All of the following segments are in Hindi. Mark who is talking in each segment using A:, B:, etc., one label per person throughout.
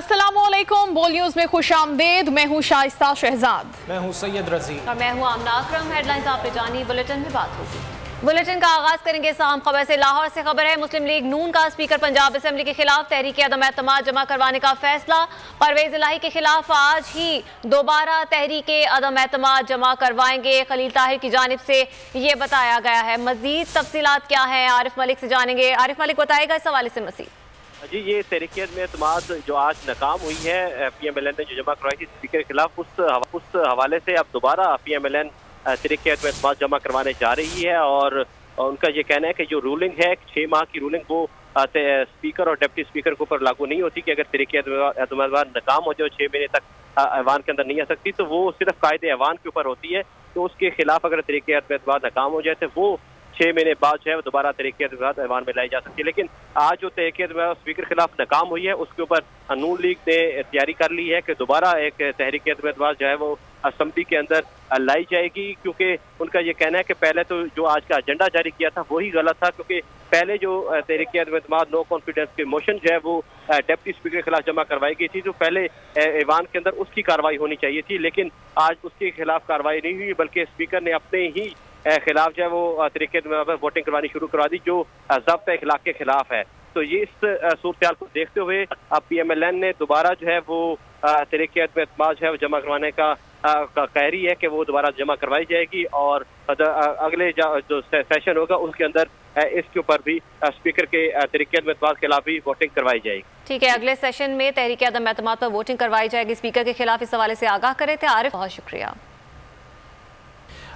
A: अस्सलामुअलैकुम, बोल न्यूज में खुश आमदेद। मैं हूँ शाइस्ता शहजाद।
B: मैं हूँ सैयद रजी
C: और मैं हूँ आमना अकरम। हेडलाइंस आपने जानी, बुलेटिन में बात होगी। बुलेटिन का आगाज करेंगे साम खबर से। लाहौर से खबर है, मुस्लिम लीग नून का स्पीकर पंजाब असेंबली के खिलाफ तहरीक अदम एतमाद जमा करवाने का फैसला। परवेज इलाही के खिलाफ आज ही दोबारा तहरीक अदम एतमाद जमा करवाएंगे, खलील ताहिर की जानिब से ये बताया गया है। मजीद तफसीलात क्या है, आरिफ मलिक से जानेंगे। आरिफ मलिक बताएगा इस हवाले से मसीह।
D: जी, ये तहरीक में एतमाद जो आज नाकाम हुई है PMLN ने जो जमा करवाई थी स्पीकर के खिलाफ, उस हवाले से अब दोबारा PMLN तहरीक में एतमाद जमा करवाने जा रही है। और उनका ये कहना है कि जो रूलिंग है 6 माह की रूलिंग, वो स्पीकर और डिप्टी स्पीकर के ऊपर लागू नहीं होती कि अगर तहरीक एतमाद नाकाम हो जाए 6 महीने तक ऐवान के अंदर नहीं आ सकती, तो वो सिर्फ कायदे ऐवान के ऊपर होती है। तो उसके खिलाफ अगर तहरीक एतमाद नाकाम हो जाए तो वो 6 महीने बाद जो है वो दोबारा तहरीक ऐवान में लाई जा सकती है। लेकिन आज जो तहरीक स्पीकर के खिलाफ नाकाम हुई है, उसके ऊपर नून लीग ने तैयारी कर ली है कि दोबारा एक तहरीक जो है वो असेंबली के अंदर लाई जाएगी। क्योंकि उनका ये कहना है कि पहले तो जो आज का एजेंडा जारी किया था वही गलत था, क्योंकि पहले जो तहरीक एतमाद नो कॉन्फिडेंस के मोशन जो है वो डिप्टी स्पीकर के खिलाफ जमा करवाई गई थी, जो पहले ऐवान के अंदर उसकी कार्रवाई होनी चाहिए थी। लेकिन आज उसके खिलाफ कार्रवाई नहीं हुई, बल्कि स्पीकर ने अपने ही खिलाफ जो है वो तरीके वोटिंग करवानी शुरू करवा दी, जो ज़ब्त इखलाक के खिलाफ है। तो ये इस सूरत हाल को देखते हुए अब PMLN ने दोबारा जो है वो तहरीक एतमाद जो है जमा करवाने का कह रही है कि वो दोबारा जमा करवाई जाएगी। और अगले जो सेशन होगा उसके अंदर इसके ऊपर भी स्पीकर के तहरीक एतमाद के खिलाफ भी वोटिंग करवाई जाएगी।
C: ठीक है, अगले सेशन में तहरीक अदम एतमाद पर वोटिंग करवाई जाएगी स्पीकर के खिलाफ। इस हवाले से आगाह करे थे आरिफ, बहुत शुक्रिया।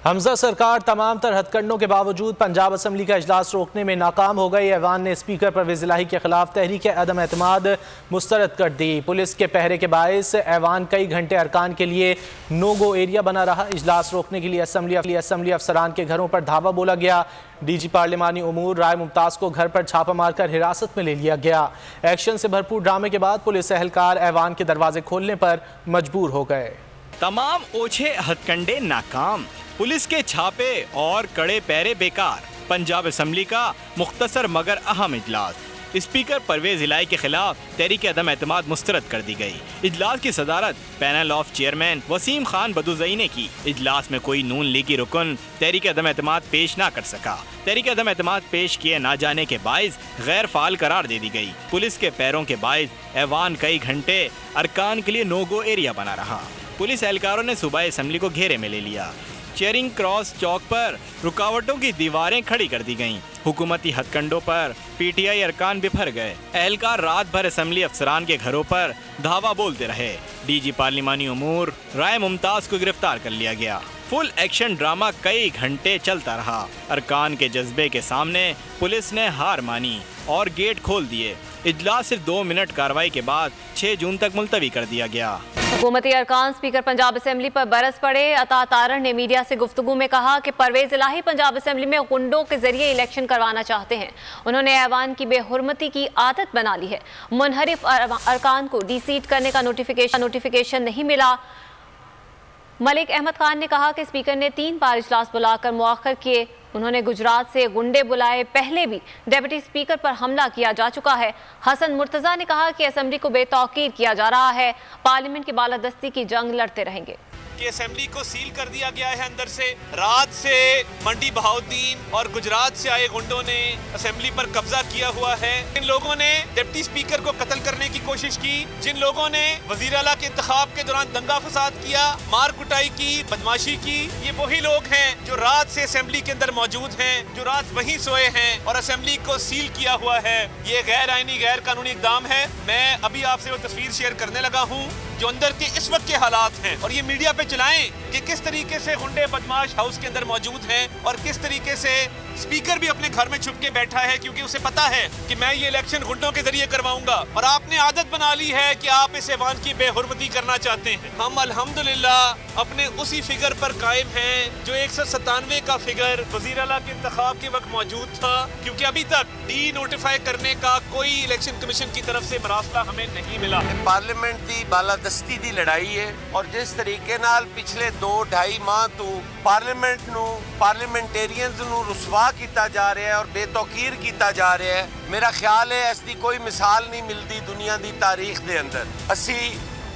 B: हमजा सरकार तमाम तर हथकंडों के बावजूद पंजाब असम्बली का इजलास रोकने में नाकाम हो गई। ऐवान ने स्पीकर परवेज इलाही के खिलाफ तहरीक अदम एतमाद मुस्तरद कर दी। पुलिस के पहरे के बायस ऐवान कई घंटे अरकान के लिए नो गो एरिया बना रहा। इजलास रोकने के लिए असम्बली अफसरान के घरों पर धावा बोला गया। DG पार्लिमानी उमूर राय मुमताज़ को घर पर छापा मारकर हिरासत में ले लिया गया। एक्शन से भरपूर ड्रामे के बाद पुलिस एहलकार ऐवान के दरवाजे खोलने पर मजबूर हो गए।
E: तमाम ओछे हथकंडे नाकाम, पुलिस के छापे और कड़े पैरे बेकार। पंजाब असेंबली का मुख्तसर मगर अहम इजलास। स्पीकर परवेज इलाही के खिलाफ तहरीक अदम एतमाद मुस्तरद कर दी गई। इजलास की सदारत panel of chairman Waseem Khan Badozai ने की। इजलास में कोई नून लीगी रुकन तहरीक अदम एतमाद पेश ना कर सका। तहरीक अदम एतमाद पेश किए ना जाने के बायस गैर फाल करार दे दी गई। पुलिस के पैरों के बायस ऐवान कई घंटे अरकान के लिए नो गो एरिया बना रहा। पुलिस एहलकारों ने सूबाई असेंबली को घेरे में ले लिया। चेयरिंग क्रॉस चौक पर रुकावटों की दीवारें खड़ी कर दी गईं। हुकूमती हथकंडों पर PTI अरकान बिफर गए। एहलकार रात भर असेंबली अफसरान के घरों पर धावा बोलते रहे। DG पार्लिमानी उमूर राय मुमताज़ को गिरफ्तार कर लिया गया। फुल एक्शन ड्रामा कई घंटे चलता रहा। अरकान के जज्बे के सामने पुलिस ने हार मानी और गेट खोल दिए। इजलास सिर्फ 2 मिनट कार्रवाई के बाद 6 जून तक मुलतवी कर दिया गया।
C: हुकूमती अरकान स्पीकर पंजाब असेंबली पर बरस पड़े। अता तारड़ ने मीडिया से गुफ्तगू में कहा कि परवेज इलाही पंजाब असेंबली में गुंडों के जरिए इलेक्शन करवाना चाहते हैं। उन्होंने ऐवान की बेहुरमती की आदत बना ली है। मुनहरिफ अरकान को डीसीट करने का नोटिफिकेशन नहीं मिला। मलिक अहमद खान ने कहा कि स्पीकर ने 3 बार इजलास बुलाकर मुआखर किए। उन्होंने गुजरात से गुंडे बुलाए। पहले भी डिप्टी स्पीकर पर हमला किया जा चुका है। हसन मुर्तजा ने कहा कि असेंबली को बेतौकीर किया जा रहा है। पार्लियामेंट की बालादस्ती की जंग लड़ते रहेंगे।
F: कि असेंबली को सील कर दिया गया है अंदर से। रात से मंडी बहाउद्दीन और गुजरात से आए गुंडों ने असेंबली पर कब्जा किया हुआ है। जिन लोगों ने डिप्टी स्पीकर को कत्ल करने की कोशिश की, जिन लोगों ने वजीर आला के इंतखाब के दौरान दंगा फसाद किया, मार कुटाई की, बदमाशी की, ये वही लोग हैं जो रात से असेंबली के अंदर मौजूद हैं, जो रात वहीं सोए हैं और असेंबली को सील किया हुआ है। ये गैर आईनी गैर कानूनी इकदाम है। मैं अभी आपसे वो तस्वीर शेयर करने लगा हूँ जो अंदर के इस वक्त के हालात हैं, और ये मीडिया पे चलाएं कि किस तरीके से गुंडे बदमाश हाउस के अंदर मौजूद हैं और किस तरीके से स्पीकर भी अपने घर में छुप के बैठा है, क्योंकि उसे पता है कि मैं ये इलेक्शन गुंडों के जरिए करवाऊंगा। और आपने आदत बना ली है कि आप इस ऐवान की बेहुरमती करना चाहते हैं। हम अल्हम्दुलिल्लाह अपने उसी फिगर पर कायम हैं जो 197 का फिगर वजीर आला के इंतखाब के वक्त मौजूद था, क्योंकि अभी तक डी नोटिफाई करने का कोई इलेक्शन कमीशन की तरफ से मरासला हमें नहीं मिला।
G: पार्लियामेंट की बाला बालादस्ती दी लड़ाई है और जिस तरीके नाल पिछले 2-2.5 माह तो पार्लीमेंट नू पार्लीमेंटेरियंस नू रुसवा किया जा रहा है और बेतौकीर किया जा रहा है, मेरा ख्याल है इसकी कोई मिसाल नहीं मिलती दुनिया की तारीख के अंदर। असी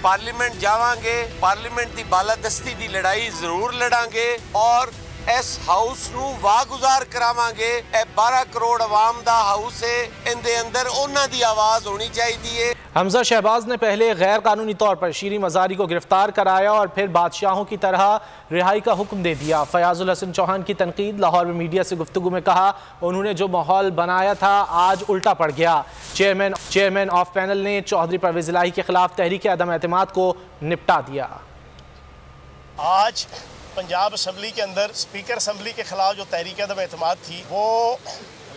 G: पार्लीमेंट जावांगे, पार्लीमेंट की बालादस्ती की लड़ाई जरूर लड़ांगे और इस हाउस नू वागुजार करावांगे। 12 करोड़ अवाम दा हाउस है, इनदे अंदर उन्हां दी आवाज होनी चाहिए।
B: हमजा शहबाज ने पहले गैर कानूनी तौर पर शीरी मजारी को गिरफ्तार कराया और फिर बादशाहों की तरह रिहाई का हुक्म दे दिया। फयाजुल हसन चौहान की तनकीद। लाहौर में मीडिया से गुफ्तगू में कहा, उन्होंने जो माहौल बनाया था आज उल्टा पड़ गया। चेयरमैन ऑफ पैनल ने चौधरी परवेज इलाही के खिलाफ तहरीक अदम एतमाद को निपटा दिया।
H: आज पंजाब असम्बली के अंदर स्पीकर असम्बली के खिलाफ जो तहरीक अदम एतमाद थी वो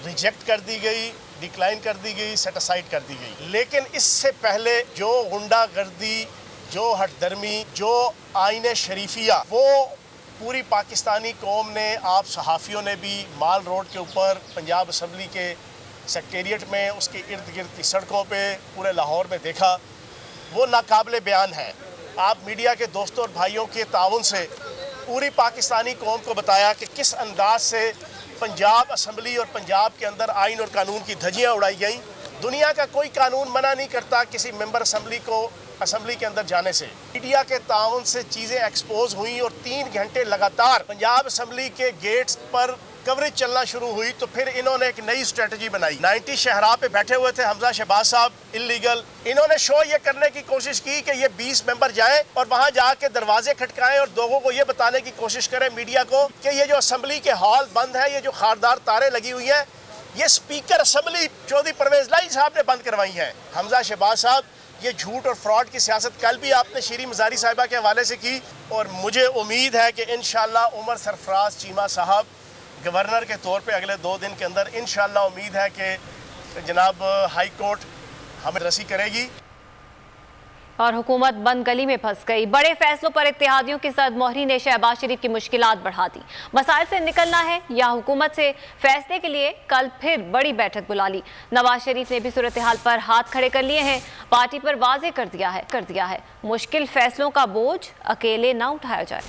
H: रिजेक्ट कर दी गई, डिक्लाइन कर दी गई, सेट असाइड कर दी गई। लेकिन इससे पहले जो गुंडागर्दी, जो हटदर्मी, जो आईने शरीफिया, वो पूरी पाकिस्तानी कौम ने, आप सहाफ़ियों ने भी माल रोड के ऊपर पंजाब असम्बली के सेक्रेटेरिएट में, उसके इर्द गिर्द की सड़कों पे, पूरे लाहौर में देखा, वो नाकाबिले बयान है। आप मीडिया के दोस्तों और भाइयों के ताउन से पूरी पाकिस्तानी कौम को बताया कि किस अंदाज से पंजाब असम्बली और पंजाब के अंदर आइन और कानून की धज्जियाँ उड़ाई गई। दुनिया का कोई कानून मना नहीं करता किसी मेंबर असम्बली को असम्बली के अंदर जाने से। मीडिया के ताउन से चीज़ें एक्सपोज हुई और 3 घंटे लगातार पंजाब असम्बली के गेट्स पर कवरेज चलना शुरू हुई। तो फिर इन्होंने एक नई स्ट्रेटजी बनाई। 90 शहरा पे बैठे हुए थे हमजा शहबाज साहब इल्लीगल। इन्होंने शो ये करने की कोशिश की कि ये 20 मेंबर जाएं और वहां जाके दरवाजे खटकाएं और लोगों को ये बताने की कोशिश करें, मीडिया को, कि ये जो असम्बली के हॉल बंद है, ये जो खारदार तारें लगी हुई हैं, ये स्पीकर असम्बली चौधरी परवेज इलाही साहब ने बंद करवाई हैं। हमजा शहबाज साहब, ये झूठ और फ्रॉड की सियासत कल भी आपने शीरी मजारी साहिबा के हवाले से की और मुझे उम्मीद है कि इंशाअल्लाह उमर सरफराज चीमा साहब गवर्नर के तौर पे अगले 2 दिन के अंदर इंशाअल्लाह उम्मीद है कि जनाब हाई कोर्ट हमें रसी करेगी।
C: और हुकूमत बंद गली में फंस गई। बड़े फैसलों पर इत्तेहादियों की सदमोहरी ने शहबाज शरीफ की मुश्किलात बढ़ा दी। मसाइल से निकलना है या हुकूमत से फैसले के लिए कल फिर बड़ी बैठक बुला ली। नवाज शरीफ ने भी सूरत हाल पर हाथ खड़े कर लिए हैं। पार्टी पर वाजे कर दिया है मुश्किल फैसलों का बोझ अकेले ना उठाया जाए।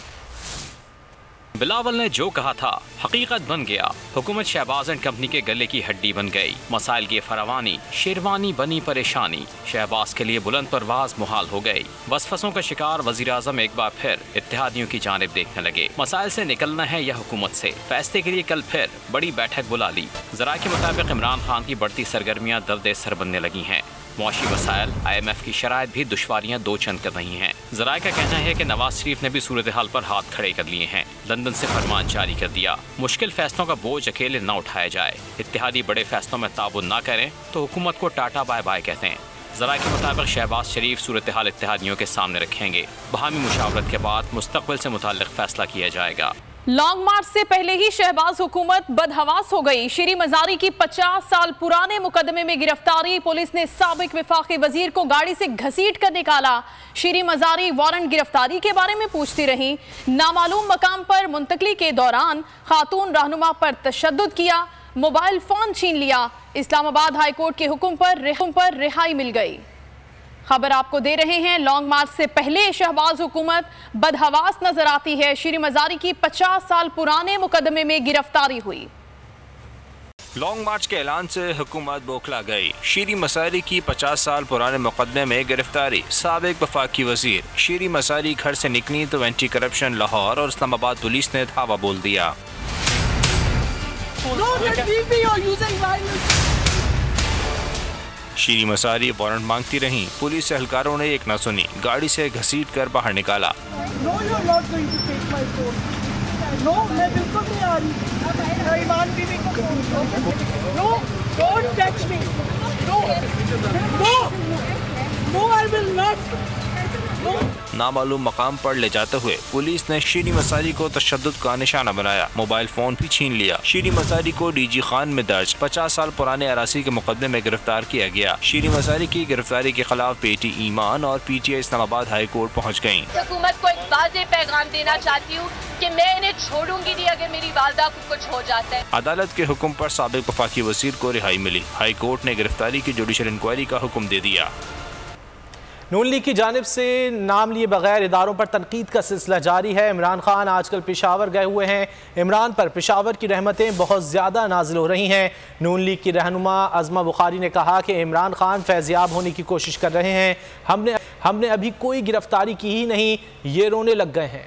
E: बिलावल ने जो कहा था हकीकत बन गया। हुकूमत शहबाज एंड कंपनी के गले की हड्डी बन गई। मसाइल की फरावानी शेरवानी बनी परेशानी। शहबाज के लिए बुलंद परवाज मुहाल हो गई। वसफसों का शिकार वजीर आजम एक बार फिर इत्तेहादियों की जानिब देखने लगे। मसाइल से निकलना है या हुकूमत से फैसले के लिए कल फिर बड़ी बैठक बुला ली। जरा के मुताबिक इमरान खान की बढ़ती सरगर्मियां दर्द सर बनने लगी हैं। मुआशी वसाइल, IMF की शराइत भी दुश्वारियां दो चंद कर रही हैं। जराए का कहना है कि नवाज शरीफ ने भी सूरत हाल पर हाथ खड़े कर लिए हैं। लंदन से फरमान जारी कर दिया, मुश्किल फैसलों का बोझ अकेले न उठाया जाए। इत्तेहादी बड़े फैसलों में ताबुन न करें तो हुकूमत को टाटा बाय बाय कहते हैं। जरा के मुताबिक शहबाज शरीफ सूरत हाल इत्तेहादियों के सामने रखेंगे। बहामी मुशावरत के बाद मुस्तकबिल से मुताल्लिक फैसला किया जाएगा।
A: लॉन्ग मार्च से पहले ही शहबाज हुकूमत बदहवास हो गई। शीरी मजारी की 50 साल पुराने मुकदमे में गिरफ्तारी। पुलिस ने साबिक वफाकी वजीर को गाड़ी से घसीट कर निकाला। शीरी मजारी वारंट गिरफ्तारी के बारे में पूछती रही। नामालूम मकाम पर मुंतकली के दौरान खातून रहनुमा पर तशद्दुद किया, मोबाइल फोन छीन लिया। इस्लामाबाद हाई कोर्ट के हुक्म पर रिहाई मिल गई। खबर आपको दे रहे हैं, लॉन्ग मार्च से पहले शहबाज हुकूमत बदहवास नजर आती है। शीरी मजारी की 50 साल पुराने मुकदमे में गिरफ्तारी हुई।
I: लॉन्ग मार्च के ऐलान से हुकूमत बौखला गई। शीरी मसारी की 50 साल पुराने मुकदमे में गिरफ्तारी। साबिक वफाकी वजीर शीरी मसारी घर से निकली तो एंटी करप्शन लाहौर और इस्लामाबाद पुलिस ने धावा बोल दिया। शीरी मसारी वारंट मांगती रहीं। पुलिस एहलकारों ने एक न सुनी, गाड़ी से घसीट कर बाहर निकाला। नामालूम मकाम पर ले जाते हुए पुलिस ने शीरी मसारी को तशद्दुद का निशाना बनाया, मोबाइल फोन भी छीन लिया। शीरी मसारी को DG खान में दर्ज 50 साल पुराने अरासी के मुकदमे में गिरफ्तार किया गया। शीरी मसारी की गिरफ्तारी के खिलाफ बेटी ईमान और PTI इस्लामाबाद हाई कोर्ट पहुँच गयी।
J: हुकूमत को एक वाज़ेह पैगाम देना चाहती हूँ कि मैं इन्हें छोड़ूंगी नहीं अगर मेरी वालदा को कुछ हो जाता है।
I: अदालत के हुक्म पर साबिक वफाकी वजीर को रिहाई मिली। हाई कोर्ट ने गिरफ्तारी की जुडिशल इंक्वायरी का हुक्म दे दिया।
B: नून लीग की जानिब से नाम लिए बगैर इदारों पर तनकीद का सिलसिला जारी है। इमरान खान आजकल पेशावर गए हुए हैं। इमरान पर पेशावर की रहमतें बहुत ज़्यादा नाजिल हो रही हैं। नून लीग की रहनुमा अज़मा बुखारी ने कहा कि इमरान खान फैज़याब होने की कोशिश कर रहे हैं। हमने अभी कोई गिरफ्तारी की ही नहीं, ये रोने लग गए हैं।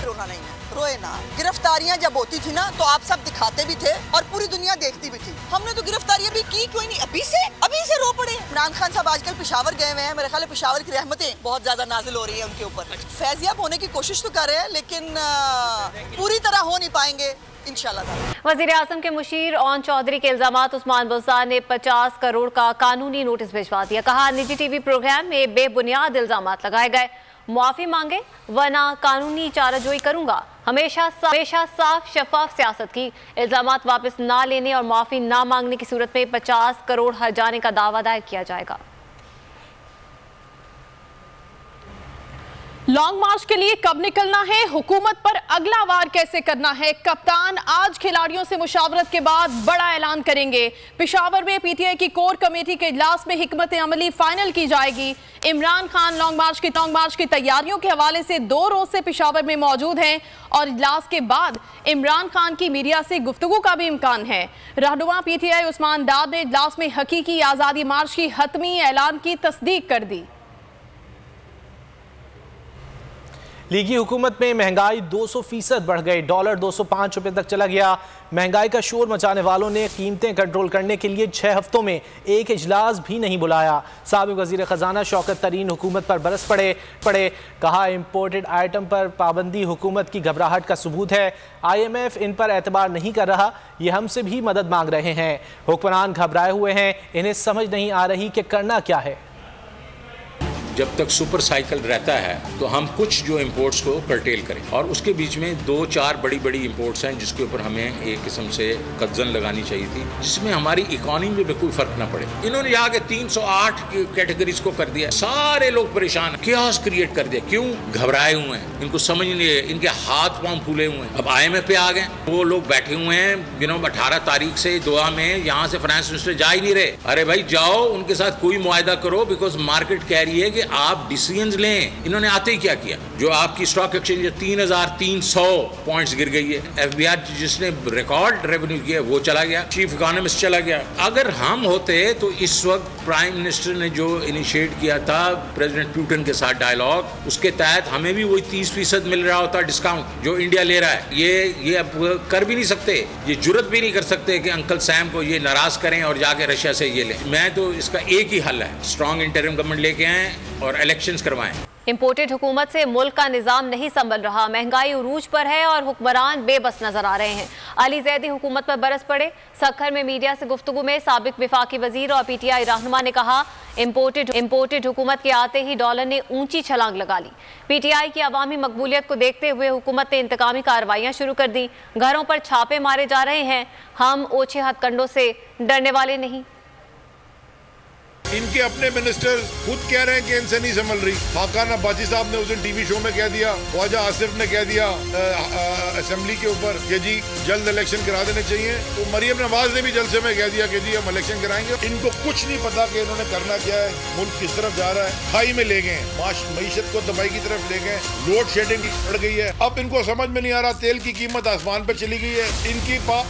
K: रोना नहीं, रोए ना। गिरफ्तारियां जब होती थी ना तो आप सब दिखाते भी थे और पूरी दुनिया देखती भी थी। हमने तो गिरफ्तारियां भी की, क्यों नहीं? अभी से रो पड़े। इमरान खान साहब आजकल पेशावर गए हुए हैं। मेरे ख्याल है पेशावर की रहमतें बहुत ज्यादा नाजिल हो रही है उनके ऊपर। फैज़याब होने की कोशिश तो कर रहे हैं, लेकिन पूरी तरह हो नहीं पाएंगे इंशाल्लाह।
C: वज़ीर आज़म के मुशीर ओन चौधरी के इल्जामात उस्मान बुज़दार ने 50 करोड़ का कानूनी नोटिस भिजवा दिया। कहा निजी टीवी प्रोग्राम में बेबुनियाद इल्जामात लगाए गए, मुआफ़ी मांगे वरना कानूनी चाराजोई करूंगा। हमेशा साफ शफाफ सियासत की। इल्जामात वापस ना लेने और मुआफ़ी ना मांगने की सूरत में 50 करोड़ हर्जाने का दावा दायर किया जाएगा।
A: लॉन्ग मार्च के लिए कब निकलना है, हुकूमत पर अगला वार कैसे करना है, कप्तान आज खिलाड़ियों से मुशावरत के बाद बड़ा ऐलान करेंगे। पेशावर में पीटीआई की कोर कमेटी के इजलास में हिकमत अमली फाइनल की जाएगी। इमरान खान लॉन्ग मार्च की तैयारियों के हवाले से 2 रोज से पेशावर में मौजूद हैं और इजलास के बाद इमरान खान की मीडिया से गुफ्तगू का भी इम्कान है। रहनुमा पीटीआई उस्मान डार ने इजलास में हकीकी आज़ादी मार्च की हतमी ऐलान की तस्दीक कर दी।
B: लीगी हुकूमत में महंगाई 200% बढ़ गई, डॉलर 205 रुपये तक चला गया। महंगाई का शोर मचाने वालों ने कीमतें कंट्रोल करने के लिए 6 हफ्तों में एक इजलास भी नहीं बुलाया। साबिक वज़ीर ख़जाना शौकत तरीन हुकूमत पर बरस पड़े। कहा इम्पोर्टेड आइटम पर पाबंदी हुकूमत की घबराहट का सबूत है। IMF इन पर एतबार नहीं कर रहा, ये हमसे भी मदद मांग रहे हैं। हुक्मरान घबराए हुए हैं, इन्हें समझ नहीं आ रही कि करना क्या है।
L: जब तक सुपर साइकिल रहता है तो हम कुछ जो इंपोर्ट्स को कर्टेल करें, और उसके बीच में 2-4 बड़ी इंपोर्ट्स हैं जिसके ऊपर हमें एक किस्म से कदजन लगानी चाहिए थी, जिसमें हमारी इकोनॉमी में कोई फर्क ना पड़े। इन्होंने यहाँ के 308 कैटेगरीज को कर दिया, सारे लोग परेशान, क्यास क्रिएट कर दिया। क्यों? घबराए हुए हैं, इनको समझ नहीं है, इनके हाथ पांव फूले हुए हैं। अब IMF पे आ गए, वो लोग बैठे हुए हैं 18 तारीख से दुआ में, यहाँ से फाइनेंस मिनिस्टर जा ही नहीं रहे। अरे भाई जाओ, उनके साथ कोई मुआहदा करो, बिकॉज मार्केट कह रही है कि आप डिसीजंस लें। इन्होंने आते ही क्या किया, जो आपकी स्टॉक एक्सचेंज 3300 पॉइंट्स गिर गई है। FBI जिसने रिकॉर्ड रेवेन्यू किया वो चला गया, चीफ इकोनॉमिस्ट चला गया। अगर हम होते तो इस वक्त प्राइम मिनिस्टर ने जो इनिशिएट किया था प्रेसिडेंट पुतिन के साथ डायलॉग, उसके तहत हमें भी वही 30% मिल रहा होता डिस्काउंट जो इंडिया ले रहा है। ये अब कर भी नहीं सकते, ये जुर्रत भी नहीं कर सकते कि अंकल सैम को ये नाराज करें और जाके रशिया से ये लें। मैं तो इसका एक ही हल है, स्ट्रॉन्ग इंटरिम गवर्नमेंट लेके आए और इलेक्शंस करवाएं।
C: इम्पोर्टेड हुकूमत से मुल्क का निज़ाम नहीं संभल रहा, महंगाई उरूज पर है और हुक्मरान बेबस नजर आ रहे हैं। अली जैदी हुकूमत पर बरस पड़े। सखर में मीडिया से गुफ्तगू में साबिक विफाकी वजीर और PTI रहनुमा ने कहा इम्पोर्टेड हुकूमत के आते ही डॉलर ने ऊंची छलांग लगा ली। PTI की अवामी मकबूलियत को देखते हुए हुकूमत ने इंतकामी कार्रवाइयाँ शुरू कर दी, घरों पर छापे मारे जा रहे हैं। हम ओछे हथकंडों से डरने वाले नहीं।
M: इनके अपने मिनिस्टर खुद कह रहे हैं कि इनसे नहीं संभल रही। खाकान अब्बासी साहब ने उस दिन टीवी शो में कह दिया, ख्वाजा आसिफ ने कह दिया असेंबली के ऊपर कि जी जल्द इलेक्शन करा देने चाहिए। तो मरियम नवाज ने भी जलसे में कह दिया कि जी हम इलेक्शन कराएंगे। इनको कुछ नहीं पता कि इन्होंने करना क्या है, मुल्क किस तरफ जा रहा है। खाई में ले गए, मईशत को दबाई की तरफ ले गए, लोड शेडिंग बढ़ गई है। अब इनको समझ में नहीं आ रहा, तेल की कीमत आसमान पर चली गई है।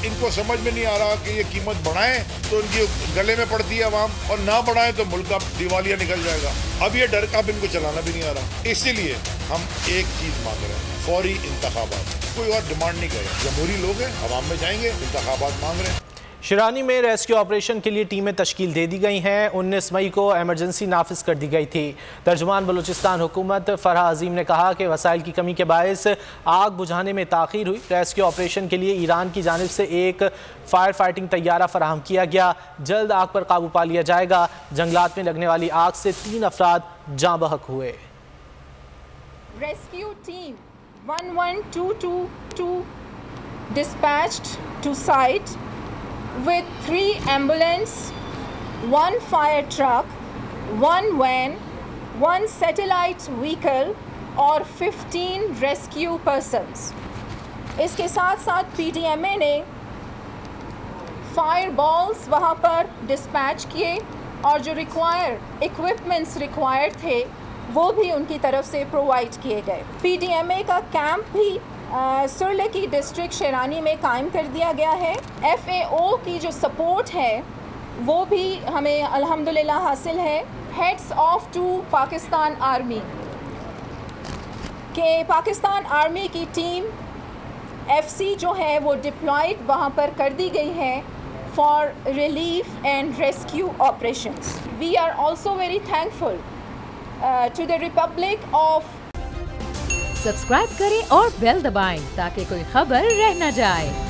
M: इनको समझ में नहीं आ रहा कि ये कीमत बढ़ाएं तो इनकी गले में पड़ती है आवाम, और ना बढ़ाएं तो मुल्क का दिवालिया निकल जाएगा। अब ये डर अब इनको चलाना भी नहीं आ रहा। इसीलिए हम एक चीज मांग रहे हैं, फौरी इंतखाबात। कोई और डिमांड नहीं कर रहे, जमहूरी लोग हैं, अवाम में जाएंगे, इंतखाबात मांग रहे हैं।
B: शिरानी में रेस्क्यू ऑपरेशन के लिए टीमें तश्कील दे दी गई हैं। 19 मई को एमरजेंसी नाफिज कर दी गई थी। तर्जुमान बलूचिस्तान हुकूमत फरहा अजीम ने कहा कि वसाइल की कमी के बायस आग बुझाने में ताख़ीर हुई। रेस्क्यू ऑपरेशन के लिए ईरान की जानिब से एक फायर फाइटिंग तैयारा फराहम किया गया। जल्द आग पर काबू पा लिया जाएगा। जंगलात में लगने वाली आग से 3 अफराद जाँ बहक हुए।
N: Rescue team 11222 dispatched to site with 3 ambulances, 1 fire truck, 1 van, 1 satellite vehicle और 15 rescue persons। इसके साथ साथ PTMA ने फायर बॉल्स वहाँ पर डिस्पैच किए और जो इक्विपमेंट्स रिक्वायर्ड थे वो भी उनकी तरफ से प्रोवाइड किए गए। PDMA का कैंप भी सुरले की डिस्ट्रिक्ट शेरानी में कायम कर दिया गया है। FAO की जो सपोर्ट है वो भी हमें अल्हम्दुलिल्लाह हासिल है। Hats off to Pakistan army के पाकिस्तान आर्मी की टीम FC जो है वो डिप्लॉयड वहाँ पर कर दी गई है for relief and rescue operations. We are also very thankful to the republic of.
O: Subscribe करें और बेल दबाएं ताकि कोई खबर रह न जाए।